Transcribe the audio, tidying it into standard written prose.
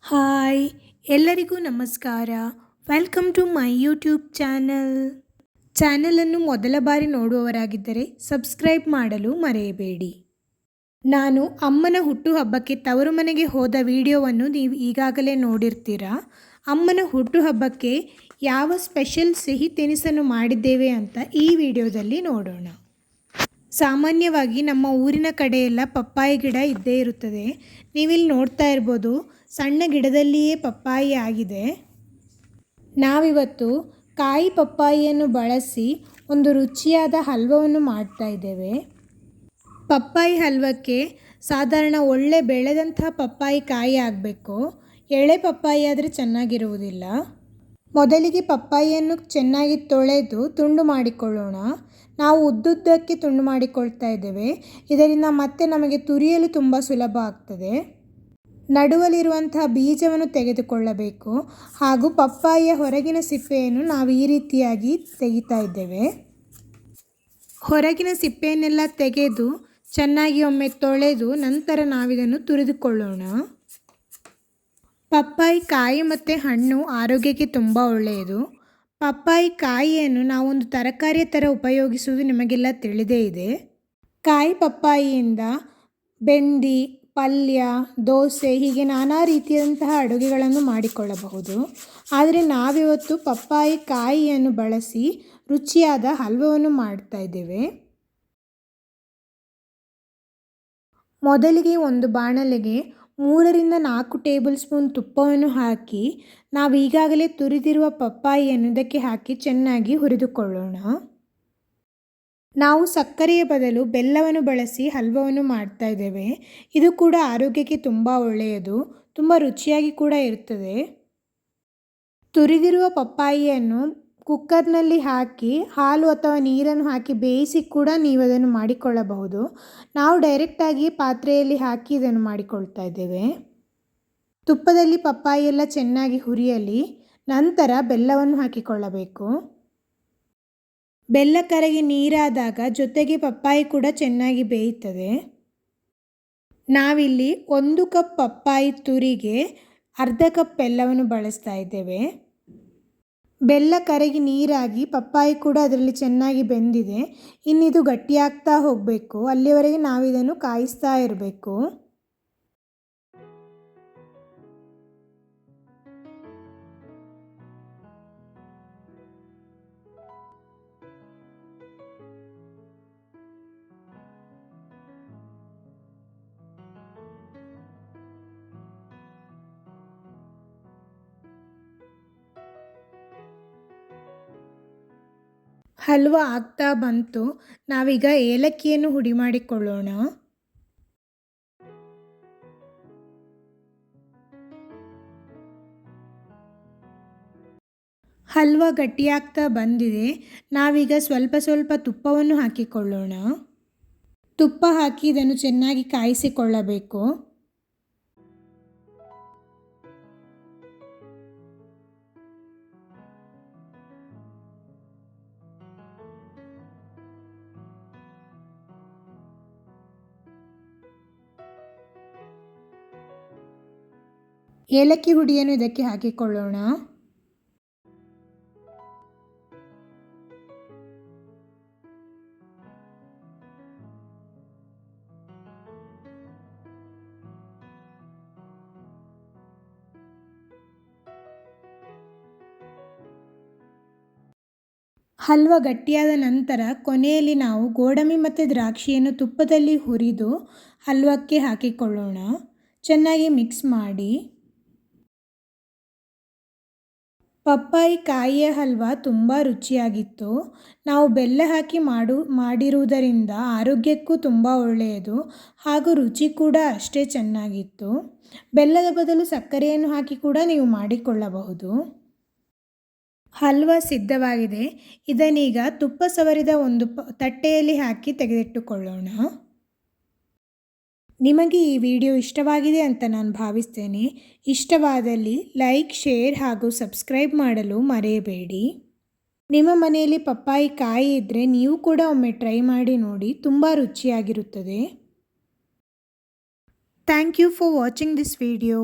Hi ಎಲ್ಲರಿಗೂ ನಮಸ್ಕಾರ. Welcome to my YouTube ಚಾನಲನ್ನು ಮೊದಲ ಬಾರಿ ನೋಡುವವರಾಗಿದ್ದರೆ ಸಬ್ಸ್ಕ್ರೈಬ್ ಮಾಡಲು ಮರೆಯಬೇಡಿ. ನಾನು ಅಮ್ಮನ ಹುಟ್ಟುಹಬ್ಬಕ್ಕೆ ತವರು ಮನೆಗೆ ಹೋದ ವಿಡಿಯೋವನ್ನು ನೀವು ಈಗಾಗಲೇ ನೋಡಿರ್ತೀರಾ. ಅಮ್ಮನ ಹುಟ್ಟುಹಬ್ಬಕ್ಕೆ ಯಾವ ಸ್ಪೆಷಲ್ ಸಿಹಿ ತಿನಿಸನ್ನು ಮಾಡಿದ್ದೇವೆ ಅಂತ ಈ ವಿಡಿಯೋದಲ್ಲಿ ನೋಡೋಣ. ಸಾಮಾನ್ಯವಾಗಿ ನಮ್ಮ ಊರಿನ ಕಡೆಯೆಲ್ಲ ಪಪ್ಪಾಯಿ ಗಿಡ ಇದ್ದೇ ಇರುತ್ತದೆ. ನೀವಿಲ್ಲಿ ನೋಡ್ತಾ ಇರ್ಬೋದು, ಸಣ್ಣ ಗಿಡದಲ್ಲಿಯೇ ಪಪ್ಪಾಯಿ ಆಗಿದೆ. ನಾವಿವತ್ತು ಕಾಯಿ ಪಪ್ಪಾಯಿಯನ್ನು ಬಳಸಿ ಒಂದು ರುಚಿಯಾದ ಹಲ್ವವನ್ನು ಮಾಡ್ತಾ ಇದ್ದೇವೆ. ಪಪ್ಪಾಯಿ ಹಲ್ವಕ್ಕೆ ಸಾಧಾರಣ ಒಳ್ಳೆ ಬೆಳೆದಂಥ ಪಪ್ಪಾಯಿ ಕಾಯಿ ಆಗಬೇಕು. ಎಳೆ ಪಪ್ಪಾಯಿ ಆದರೆ ಚೆನ್ನಾಗಿರುವುದಿಲ್ಲ. ಮೊದಲಿಗೆ ಪಪ್ಪಾಯಿಯನ್ನು ಚೆನ್ನಾಗಿ ತೊಳೆದು ತುಂಡು ಮಾಡಿಕೊಳ್ಳೋಣ. ನಾವು ಉದ್ದುದ್ದಕ್ಕೆ ತುಂಡು ಮಾಡಿಕೊಳ್ತಾ ಇದ್ದೇವೆ. ಇದರಿಂದ ಮತ್ತೆ ನಮಗೆ ತುರಿಯಲು ತುಂಬ ಸುಲಭ ಆಗ್ತದೆ. ನಡುವಲ್ಲಿರುವಂತಹ ಬೀಜವನ್ನು ತೆಗೆದುಕೊಳ್ಳಬೇಕು ಹಾಗೂ ಪಪ್ಪಾಯಿಯ ಹೊರಗಿನ ಸಿಪ್ಪೆಯನ್ನು ನಾವು ಈ ರೀತಿಯಾಗಿ ತೆಗಿತಾ ಇದ್ದೇವೆ. ಹೊರಗಿನ ಸಿಪ್ಪೆಯನ್ನೆಲ್ಲ ತೆಗೆದು ಚೆನ್ನಾಗಿ ಒಮ್ಮೆ ತೊಳೆದು ನಂತರ ನಾವಿದನ್ನು ತುರಿದುಕೊಳ್ಳೋಣ. ಪಪ್ಪಾಯಿ ಕಾಯಿ ಮತ್ತು ಹಣ್ಣು ಆರೋಗ್ಯಕ್ಕೆ ತುಂಬ ಒಳ್ಳೆಯದು. ಪಪ್ಪಾಯಿ ಕಾಯಿಯನ್ನು ನಾವೊಂದು ತರಕಾರಿಯ ಥರ ಉಪಯೋಗಿಸುವುದು ನಿಮಗೆಲ್ಲ ತಿಳಿದೇ ಇದೆ. ಕಾಯಿ ಪಪ್ಪಾಯಿಯಿಂದ ಬೆಂದಿ, ಪಲ್ಯ, ದೋಸೆ ಹೀಗೆ ನಾನಾ ರೀತಿಯಾದಂತಹ ಅಡುಗೆಗಳನ್ನು ಮಾಡಿಕೊಳ್ಳಬಹುದು. ಆದರೆ ನಾವಿವತ್ತು ಪಪ್ಪಾಯಿ ಕಾಯಿಯನ್ನು ಬಳಸಿ ರುಚಿಯಾದ ಹಲ್ವವನ್ನು ಮಾಡ್ತಾ ಇದ್ದೇವೆ. ಮೊದಲಿಗೆ ಒಂದು ಬಾಣಲೆಗೆ 3ರಿಂದ 4 ಟೇಬಲ್ ಸ್ಪೂನ್ ತುಪ್ಪವನ್ನು ಹಾಕಿ ನಾವು ಈಗಾಗಲೇ ತುರಿದಿರುವ ಪಪ್ಪಾಯಿಯನ್ನು ಇದಕ್ಕೆ ಹಾಕಿ ಚೆನ್ನಾಗಿ ಹುರಿದುಕೊಳ್ಳೋಣ. ನಾವು ಸಕ್ಕರೆಯ ಬದಲು ಬೆಲ್ಲವನ್ನು ಬಳಸಿ ಹಲ್ವವನ್ನು ಮಾಡ್ತಾ ಇದ್ದೇವೆ. ಇದು ಕೂಡ ಆರೋಗ್ಯಕ್ಕೆ ತುಂಬ ಒಳ್ಳೆಯದು, ತುಂಬ ರುಚಿಯಾಗಿ ಕೂಡ ಇರ್ತದೆ. ತುರಿದಿರುವ ಪಪ್ಪಾಯಿಯನ್ನು ಕುಕ್ಕರ್ನಲ್ಲಿ ಹಾಕಿ ಹಾಲು ಅಥವಾ ನೀರನ್ನು ಹಾಕಿ ಬೇಯಿಸಿ ಕೂಡ ನೀವು ಅದನ್ನು ಮಾಡಿಕೊಳ್ಳಬಹುದು. ನಾವು ಡೈರೆಕ್ಟಾಗಿ ಪಾತ್ರೆಯಲ್ಲಿ ಹಾಕಿ ಇದನ್ನು ಮಾಡಿಕೊಳ್ತಾ ಇದ್ದೇವೆ. ತುಪ್ಪದಲ್ಲಿ ಪಪ್ಪಾಯಿ ಎಲ್ಲ ಚೆನ್ನಾಗಿ ಹುರಿಯಲಿ. ನಂತರ ಬೆಲ್ಲವನ್ನು ಹಾಕಿಕೊಳ್ಳಬೇಕು. ಬೆಲ್ಲ ಕರಗಿ ನೀರಾದಾಗ ಜೊತೆಗೆ ಪಪ್ಪಾಯಿ ಕೂಡ ಚೆನ್ನಾಗಿ ಬೇಯುತ್ತದೆ. ನಾವಿಲ್ಲಿ 1 ಕಪ್ ಪಪ್ಪಾಯಿ ತುರಿಗೆ ಅರ್ಧ ಕಪ್ ಬೆಲ್ಲವನ್ನು ಬಳಸ್ತಾ ಇದ್ದೇವೆ. ಬೆಲ್ಲ ಕರಗಿ ನೀರಾಗಿ ಪಪ್ಪಾಯಿ ಕೂಡ ಅದರಲ್ಲಿ ಚೆನ್ನಾಗಿ ಬೆಂದಿದೆ. ಇನ್ನಿದು ಗಟ್ಟಿಯಾಗ್ತಾ ಹೋಗಬೇಕು. ಅಲ್ಲಿವರೆಗೆ ನಾವಿದನ್ನು ಕಾಯಿಸ್ತಾ ಇರಬೇಕು. ಹಲ್ವ ಆಗ್ತಾ ಬಂತು. ನಾವೀಗ ಏಲಕ್ಕಿಯನ್ನು ಹುಡಿ ಮಾಡಿಕೊಳ್ಳೋಣ. ಹಲ್ವ ಗಟ್ಟಿಯಾಗ್ತಾ ಬಂದಿದೆ. ನಾವೀಗ ಸ್ವಲ್ಪ ಸ್ವಲ್ಪ ತುಪ್ಪವನ್ನು ಹಾಕಿಕೊಳ್ಳೋಣ. ತುಪ್ಪ ಹಾಕಿ ಇದನ್ನು ಚೆನ್ನಾಗಿ ಕಾಯಿಸಿಕೊಳ್ಳಬೇಕು. ಏಲಕ್ಕಿ ಹುಡಿಯನ್ನು ಇದಕ್ಕೆ ಹಾಕಿಕೊಳ್ಳೋಣ. ಹಲ್ವ ಗಟ್ಟಿಯಾದ ನಂತರ ಕೊನೆಯಲ್ಲಿ ನಾವು ಗೋಡಂಬಿ ಮತ್ತು ದ್ರಾಕ್ಷಿಯನ್ನು ತುಪ್ಪದಲ್ಲಿ ಹುರಿದು ಹಲ್ವಕ್ಕೆ ಹಾಕಿಕೊಳ್ಳೋಣ. ಚೆನ್ನಾಗಿ ಮಿಕ್ಸ್ ಮಾಡಿ. ಪಪ್ಪಾಯಿ ಕಾಯಿಯ ಹಲ್ವ ತುಂಬ ರುಚಿಯಾಗಿತ್ತು. ನಾವು ಬೆಲ್ಲ ಹಾಕಿ ಮಾಡಿರುವುದರಿಂದ ಆರೋಗ್ಯಕ್ಕೂ ತುಂಬ ಒಳ್ಳೆಯದು ಹಾಗೂ ರುಚಿ ಕೂಡ ಅಷ್ಟೇ ಚೆನ್ನಾಗಿತ್ತು. ಬೆಲ್ಲದ ಬದಲು ಸಕ್ಕರೆಯನ್ನು ಹಾಕಿ ಕೂಡ ನೀವು ಮಾಡಿಕೊಳ್ಳಬಹುದು. ಹಲ್ವ ಸಿದ್ಧವಾಗಿದೆ. ಇದನ್ನೀಗ ತುಪ್ಪ ಸವರಿದ ಒಂದು ತಟ್ಟೆಯಲ್ಲಿ ಹಾಕಿ ತೆಗೆದಿಟ್ಟುಕೊಳ್ಳೋಣ. ನಿಮಗೆ ಈ ವಿಡಿಯೋ ಇಷ್ಟವಾಗಿದೆ ಅಂತ ನಾನು ಭಾವಿಸ್ತೇನೆ. ಇಷ್ಟವಾದಲ್ಲಿ ಲೈಕ್, ಶೇರ್ ಹಾಗೂ ಸಬ್ಸ್ಕ್ರೈಬ್ ಮಾಡಲು ಮರೆಯಬೇಡಿ. ನಿಮ್ಮ ಮನೆಯಲ್ಲಿ ಪಪ್ಪಾಯಿ ಕಾಯಿ ಇದ್ದರೆ ನೀವು ಕೂಡ ಒಮ್ಮೆ ಟ್ರೈ ಮಾಡಿ ನೋಡಿ, ತುಂಬ ರುಚಿಯಾಗಿರುತ್ತದೆ. Thank you for watching this video.